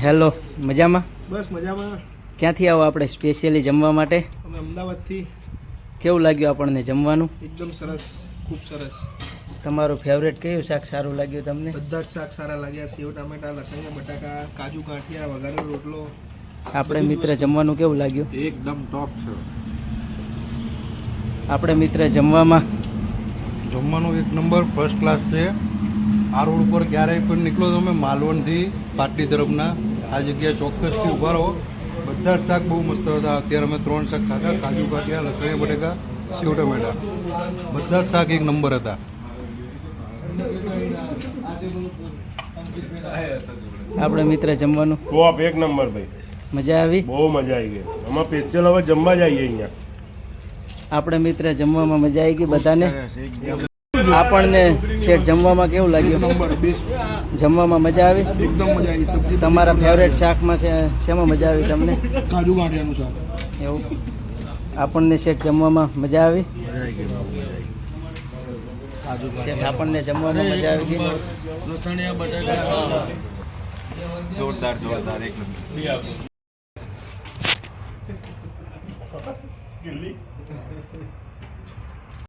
Hello, મજામાં? બસ મજામાં. ક્યાંથી આવો આપણે સ્પેશિયલી જમવા માટે? અમે અમદાવાદથી. કેવું લાગ્યું આપણને જમવાનું? એકદમ સરસ, ખૂબ સરસ. તમારું ફેવરેટ કયું શાક સારું લાગ્યું તમને? બધા જ શાક સારા લાગ્યા. સેવ ટામેટા, લસણિયા બટાકા, કાજુ ગાંઠિયા, વઘારેલો રોટલો. આપણે મિત્ર જમવાનું કેવું લાગ્યું? એકદમ ટોપ છે. આપણે મિત્ર જમવાનું એક નંબર ફર્સ્ટ ક્લાસ છે. આ રોડ ઉપર ક્યારેય પણ નીકળો તમે માલવણથી પાટલી તરફના આ જગ્યાએ ચોક્કસથી ઊભા રહો. બધા જ શાક બહુ મસ્ત હતા. અત્યારે અમે 3 શાક ખાધા, કાજુ ગાંઠિયા, લસણિયા બટેકા, સેવ ટમેટા. બધા જ શાક એક નંબર હતા. આપણે મિત્ર જમવાનું ટોપ એક નંબર ભાઈ. મજા આવી? બહુ મજા આવી ગઈ. આમાં સ્પેશિયલ હવે જમવા જ આવીએ અહીંયા. આપણે મિત્ર જમવામાં મજા આવી ગઈ બધાને. આપણને શેઠ જમવામાં કેવું લાગ્યું? Number best. જમવામાં મજા આવી? એકદમ મજા આવી. સબ્જી તમારા ફેવરેટ શાકમાં શેમાં મજા આવી તમને? કાજુ ગાંઠિયાનું શાક. એવું આપણને શેઠ જમવામાં મજા આવી? શેઠ આપણને જમવામાં મજા આવી ગઈ? લસણિયા બટાકા જોરદાર એક નંબર.